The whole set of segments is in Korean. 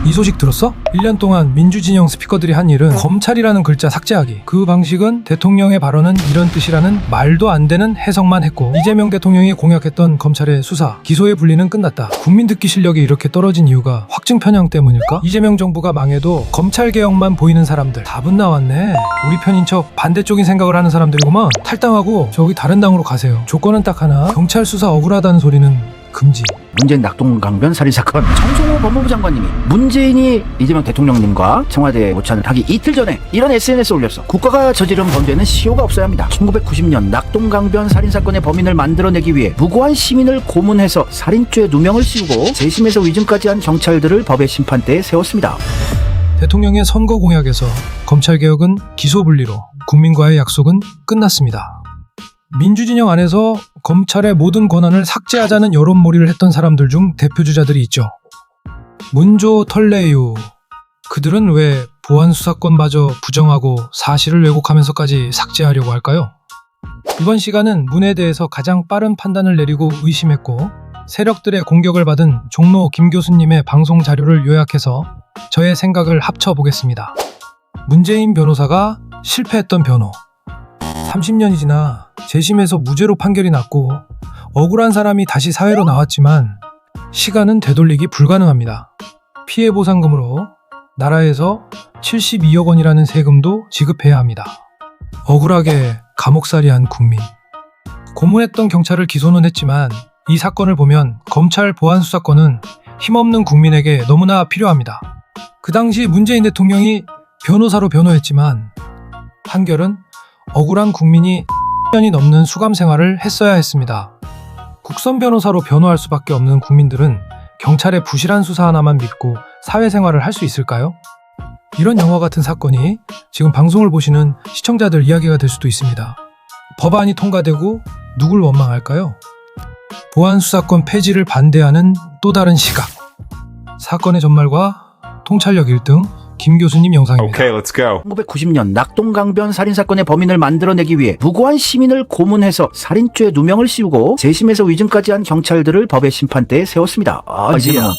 이 소식 들었어? 1년 동안 민주진영 스피커들이 한 일은 검찰이라는 글자 삭제하기. 그 방식은 대통령의 발언은 이런 뜻이라는 말도 안 되는 해석만 했고, 이재명 대통령이 공약했던 검찰의 수사, 기소의 분리는 끝났다. 국민 듣기 실력이 이렇게 떨어진 이유가 확증 편향 때문일까? 이재명 정부가 망해도 검찰 개혁만 보이는 사람들 답은 나왔네. 우리 편인 척 반대쪽인 생각을 하는 사람들이구만. 탈당하고 저기 다른 당으로 가세요. 조건은 딱 하나, 경찰 수사 억울하다는 소리는 금지. 문재인 낙동강변 살인사건, 정성호 법무부 장관님이 문재인이 이재명 대통령님과 청와대에 모차를 하기 이틀 전에 이런 SNS에 올렸어. 국가가 저지른 범죄는 시효가 없어야 합니다. 1990년 낙동강변 살인사건의 범인을 만들어내기 위해 무고한 시민을 고문해서 살인죄 누명을 씌우고 재심에서 위증까지 한 경찰들을 법의 심판대에 세웠습니다. 대통령의 선거 공약에서 검찰개혁은 기소분리로, 국민과의 약속은 끝났습니다. 민주진영 안에서 검찰의 모든 권한을 삭제하자는 여론몰이를 했던 사람들 중 대표주자들이 있죠. 문조 털레유. 그들은 왜 보안수사권마저 부정하고 사실을 왜곡하면서까지 삭제하려고 할까요? 이번 시간은 문에 대해서 가장 빠른 판단을 내리고 의심했고, 세력들의 공격을 받은 종로 김 교수님의 방송 자료를 요약해서 저의 생각을 합쳐보겠습니다. 문재인 변호사가 실패했던 변호. 30년이 지나 재심에서 무죄로 판결이 났고 억울한 사람이 다시 사회로 나왔지만 시간은 되돌리기 불가능합니다. 피해 보상금으로 나라에서 72억 원이라는 세금도 지급해야 합니다. 억울하게 감옥살이한 국민. 고문했던 경찰을 기소는 했지만 이 사건을 보면 검찰 보안수사권은 힘없는 국민에게 너무나 필요합니다. 그 당시 문재인 대통령이 변호사로 변호했지만 판결은 억울한 국민이 10년이 넘는 수감 생활을 했어야 했습니다. 국선 변호사로 변호할 수밖에 없는 국민들은 경찰의 부실한 수사 하나만 믿고 사회생활을 할 수 있을까요? 이런 영화 같은 사건이 지금 방송을 보시는 시청자들 이야기가 될 수도 있습니다. 법안이 통과되고 누굴 원망할까요? 보안수사권 폐지를 반대하는 또 다른 시각. 사건의 전말과 통찰력 1등 김 교수님 영상입니다. Okay, let's go. 1990년 낙동강변 살인사건의 범인을 만들어내기 위해 무고한 시민을 고문해서 살인죄 누명을 씌우고 재심에서 위증까지 한 경찰들을 법의 심판대에 세웠습니다.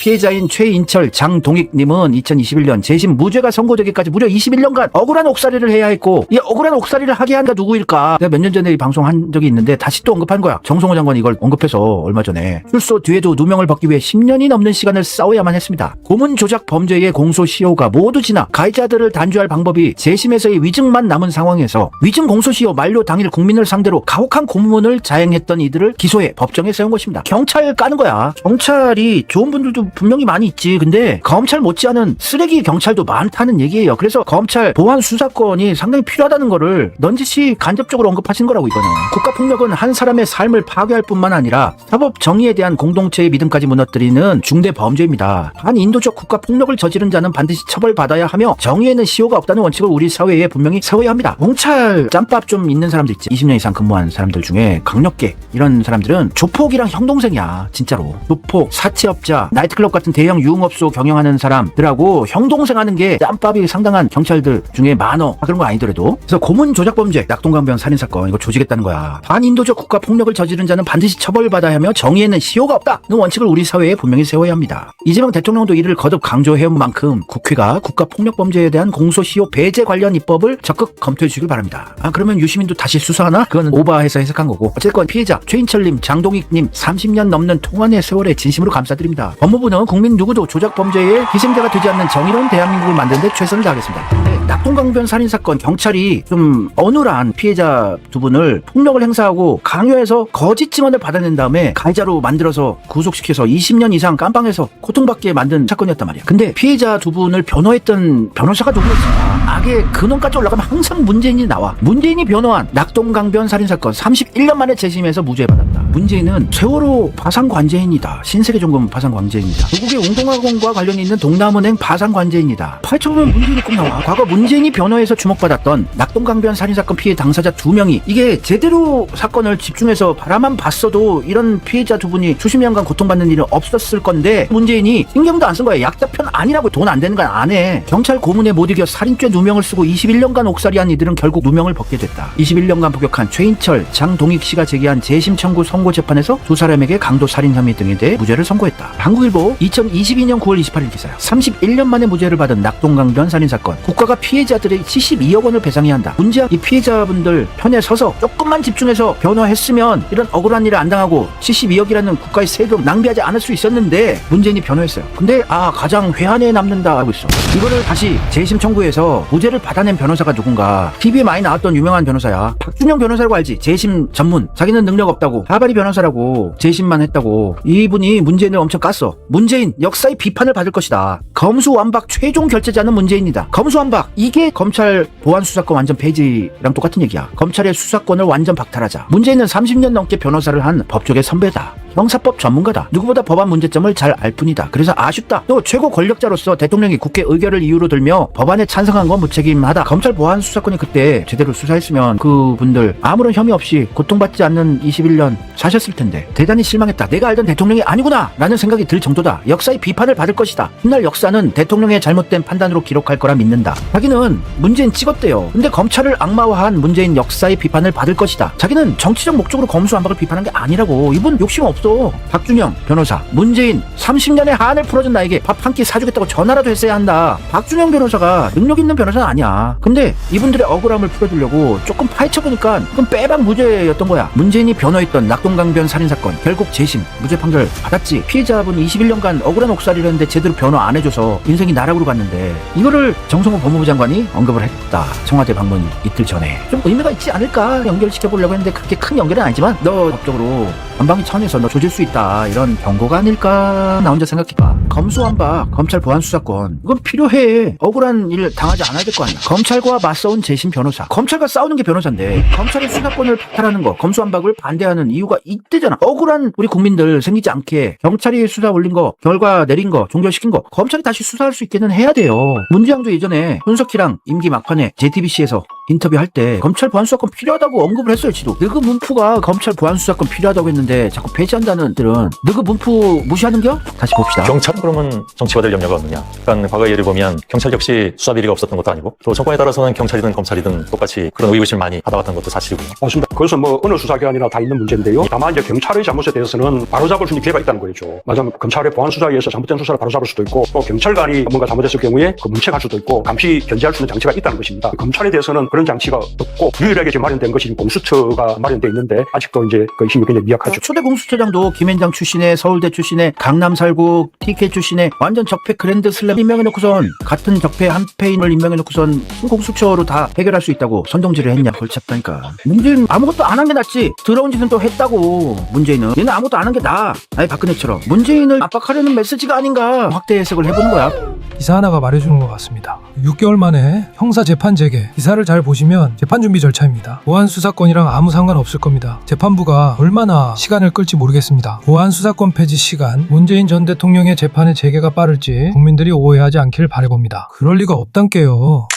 피해자인 최인철, 장동익님은 2021년 재심 무죄가 선고되기까지 무려 21년간 억울한 옥살이를 해야 했고, 이 억울한 옥살이를 하게 한 게 누구일까? 내가 몇 년 전에 이 방송한 적이 있는데 다시 또 언급한 거야. 정성호 장관이 이걸 언급해서 얼마 전에 출소 뒤에도 누명을 벗기 위해 10년이 넘는 시간을 싸워야만 했습니다. 고문 조작 범죄의 공소시효가 모두 지나 가해자들을 단죄할 방법이 재심에서의 위증만 남은 상황에서 위증 공소시효 만료 당일 국민을 상대로 가혹한 고문을 자행했던 이들을 기소해 법정에 세운 것입니다. 경찰 까는 거야. 경찰이 좋은 분들도 분명히 많이 있지. 근데 검찰 못지않은 쓰레기 경찰도 많다는 얘기예요. 그래서 검찰 보안 수사권이 상당히 필요하다는 거를 넌지시 간접적으로 언급하신 거라고. 이거는 국가폭력은 한 사람의 삶을 파괴할 뿐만 아니라 사법 정의에 대한 공동체의 믿음까지 무너뜨리는 중대 범죄입니다. 반인도적 국가폭력을 저지른 자는 반드시 처벌받아야 하며 정의에는 시효가 없다는 원칙을 우리 사회에 분명히 세워야 합니다. 경찰 짬밥 좀 있는 사람들 있지. 20년 이상 근무한 사람들 중에 강력계 이런 사람들은 조폭이랑 형동생이야. 진짜로. 조폭, 사채업자, 나이트클럽 같은 대형 유흥업소 경영하는 사람들하고 형동생 하는 게 짬밥이 상당한 경찰들 중에 많어. 그런 거 아니더라도. 그래서 고문 조작 범죄, 낙동강변 살인사건 이거 조지겠다는 거야. 반인도적 국가폭력을 저지른 자는 반드시 처벌받아야 하며 정의에는 시효가 없다는 원칙을 우리 사회에 분명히 세워야 합니다. 이재명 대통령도 이를 거듭 강조해온 만큼 국회가 국가폭력범죄에 대한 공소시효 배제 관련 입법을 적극 검토해 주시길 바랍니다. 그러면 유시민도 다시 수사하나? 그건 오버해서 해석한 거고. 어쨌건 피해자 최인철님, 장동익님 30년 넘는 통안의 세월에 진심으로 감사드립니다. 법무부는 국민 누구도 조작범죄의 희생자가 되지 않는 정의로운 대한민국을 만드는 데 최선을 다하겠습니다. 낙동강변 살인사건 경찰이 좀 어눌한 피해자 두 분을 폭력을 행사하고 강요해서 거짓 증언을 받아낸 다음에 가해자로 만들어서 구속시켜서 20년 이상 깜빵에서 고통받게 만든 사건이었단 말이야. 근데 피해자 두 분을 변호했던 변호사가 누구였을까? 악의 근원까지 올라가면 항상 문재인이 나와. 문재인이 변호한 낙동강변 살인사건 31년 만에 재심해서 무죄받았다. 문재인은 세월호 파산관제인이다. 신세계종금 파산관제인이다. 미국의 웅동학원과 관련이 있는 동남은행 파산관제인이다. 파헤쳐보면 문재인이 꼭 나와. 과거 문재인이 변호해서 주목받았던 낙동강변 살인사건 피해 당사자 2명이 이게 제대로 사건을 집중해서 바라만 봤어도 이런 피해자 두 분이 수십 년간 고통받는 일은 없었을 건데 문재인이 신경도 안 쓴 거야. 약자편 아니라고. 돈 안 되는 건 안 해. 경찰 고문에 못 이겨 살인죄 누명을 쓰고 21년간 옥살이한 이들은 결국 누명을 벗게 됐다. 21년간 복역한 최인철, 장동익 씨가 제기한 재심 청구 선고 재판에서 두 사람에게 강도 살인 혐의 등에 대해 무죄를 선고했다. 한국일보 2022년 9월 28일 기사야. 31년 만에 무죄를 받은 낙동강변 살인사건. 국가가 피해자들의 72억 원을 배상해야 한다. 문제야 이 피해자분들 편에 서서 조금만 집중해서 변호했으면 이런 억울한 일을 안 당하고 72억이라는 국가의 세금 낭비하지 않을 수 있었는데 문재인이 변호했어요. 근데 가장 회한에 남는다 하고 있어. 이거를 다시 재심 청구해서 무죄를 받아낸 변호사가 누군가. TV에 많이 나왔던 유명한 변호사야. 박준영 변호사라고 알지? 재심 전문. 자기는 능력 없다고. 하바리 변호사라고. 재심만 했다고. 이분이 문재인을 엄청 깠어. 문재인 역사의 비판을 받을 것이다. 검수완박 최종 결재자는 문재인이다. 검수완박. 이게 검찰 보안 수사권 완전 폐지랑 똑같은 얘기야. 검찰의 수사권을 완전 박탈하자. 문재인은 30년 넘게 변호사를 한 법조계 선배다. 형사법 전문가다. 누구보다 법안 문제점을 잘 알 뿐이다. 그래서 아쉽다. 또 최고 권력자로서 대통령이 국회 의결을 이유로 들며 법안에 찬성한 건 무책임하다. 검찰 보안 수사권이 그때 제대로 수사했으면 그분들 아무런 혐의 없이 고통받지 않는 21년 사셨을 텐데 대단히 실망했다. 내가 알던 대통령이 아니구나 라는 생각이 들 정도다. 역사의 비판을 받을 것이다. 훗날 역사는 대통령의 잘못된 판단으로 기록할 거라 믿는다. 자기는 문재인 찍었대요. 근데 검찰을 악마화한 문재인 역사의 비판을 받을 것이다. 자기는 정치적 목적으로 검수완박을 비판한 게 아니라고. 이분 욕심 없어. 박준영 변호사, 문재인 30년의 한을 풀어준 나에게 밥 한 끼 사주겠다고 전화라도 했어야 한다. 박준영 변호사가 능력 있는 변호사는 아니야. 근데 이분들의 억울함을 풀어주려고 조금 파헤쳐보니까 그건 빼박 무죄였던 거야. 문재인이 변호했던 낙동강변 살인사건 결국 재심 무죄 판결 받았지. 피해자분 21년간 억울한 옥살이를 했는데 제대로 변호 안 해줘서 인생이 나락으로 갔는데 이거를 정성호 법무부 장관이 언급을 했다. 청와대 방문 이틀 전에. 좀 의미가 있지 않을까 연결시켜보려고 했는데 그렇게 큰 연결은 아니지만 너 법적으로 전방위 천에서 너 조질 수 있다 이런 경고가 아닐까. 나 혼자 생각해봐. 검수완박 검찰 보안 수사권 이건 필요해. 억울한 일 당하지 않아야 될 거 아니야. 검찰과 맞서온 재심 변호사. 검찰과 싸우는 게 변호사인데 검찰의 수사권을 박탈하는 거 검수완박을 반대하는 이유가 이때잖아. 억울한 우리 국민들 생기지 않게 경찰이 수사 올린 거 결과 내린 거 종결시킨 거 검찰이 다시 수사할 수 있게는 해야 돼요. 문재양도 예전에 손석희랑 임기 막판에 JTBC에서 인터뷰할 때 검찰 보안 수사권 필요하다고 언급을 했어요. 지도 너그 문프가 검찰 보안 수사권 필요하다고 했는데 자꾸 폐지한다는 들은 너그 문프 무시하는겨? 다시 봅시다. 경찰은 그러면 정치화될 염려가 없느냐? 그러니까 과거의 예를 보면 경찰 역시 수사 비리가 없었던 것도 아니고 또 정권에 따라서는 경찰이든 검찰이든 똑같이 그런 의구심 많이 받아왔던 것도 사실이고요. 맞습니다. 그래서 어느 수사기관이나 다 있는 문제인데요. 다만 이제 경찰의 잘못에 대해서는 바로잡을 수 있는 기회가 있다는 거죠. 맞아요. 검찰의 보안 수사에 의해서 잘못된 수사를 바로잡을 수도 있고 또 경찰관이 뭔가 잘못했을 경우에 그 문책할 수도 있고 감시 견제할 수 있는 장치가 있다는 것입니다. 검찰에 대해서는 그런 장치가 없고 유일하게 지금 마련된 것이 공수처가 마련되어 있는데 아직도 이제 그 힘이 굉장히 미약하죠. 초대 공수처장도 김앤장 출신의 서울대 출신의 강남 살고 TK 출신의 완전 적폐 그랜드 슬램 임명해놓고선 같은 적폐 한 패인을 임명해놓고선 공수처로 다 해결할 수 있다고 선동질을 했냐. 골치 아프다니까. 문재인 아무것도 안 한 게 낫지. 더러운 짓은 또 했다고. 문재인은 얘는 아무것도 안 한 게 나아. 아니 박근혜처럼 문재인을 압박하려는 메시지가 아닌가 확대 해석을 해보는 거야. 기사 하나가 말해주는 것 같습니다. 6개월 만에 형사 재판 재개. 기사를 잘 보시면 재판 준비 절차입니다. 보안 수사권이랑 아무 상관없을 겁니다. 재판부가 얼마나 시간을 끌지 모르겠습니다. 보안 수사권 폐지 시간, 문재인 전 대통령의 재판의 재개가 빠를지 국민들이 오해하지 않길 바라봅니다. 그럴 리가 없단께요.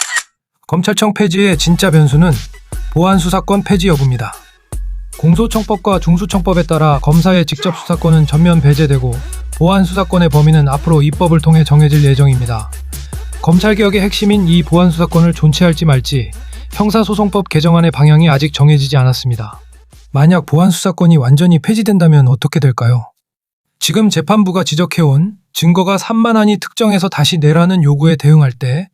검찰청 폐지의 진짜 변수는 보안 수사권 폐지 여부입니다. 공소청법과 중수청법에 따라 검사의 직접 수사권은 전면 배제되고 보안 수사권의 범위는 앞으로 입법을 통해 정해질 예정입니다. 검찰개혁의 핵심인 이 보안 수사권을 존치할지 말지 형사소송법 개정안의 방향이 아직 정해지지 않았습니다. 만약 보안 수사권이 완전히 폐지된다면 어떻게 될까요? 지금 재판부가 지적해온 증거가 산만하니 특정해서 다시 내라는 요구에 대응할 때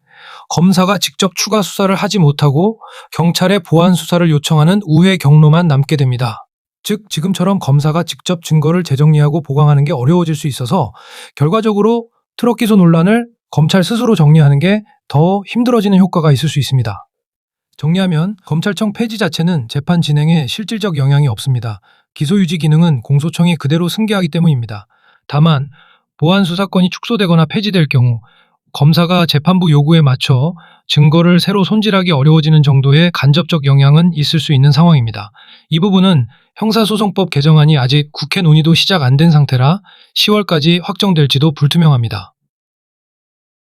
검사가 직접 추가 수사를 하지 못하고 경찰에 보안 수사를 요청하는 우회 경로만 남게 됩니다. 즉 지금처럼 검사가 직접 증거를 재정리하고 보강하는 게 어려워질 수 있어서 결과적으로 트럭 기소 논란을 검찰 스스로 정리하는 게 더 힘들어지는 효과가 있을 수 있습니다. 정리하면 검찰청 폐지 자체는 재판 진행에 실질적 영향이 없습니다. 기소 유지 기능은 공소청이 그대로 승계하기 때문입니다. 다만 보안 수사권이 축소되거나 폐지될 경우 검사가 재판부 요구에 맞춰 증거를 새로 손질하기 어려워지는 정도의 간접적 영향은 있을 수 있는 상황입니다. 이 부분은 형사소송법 개정안이 아직 국회 논의도 시작 안 된 상태라 10월까지 확정될지도 불투명합니다.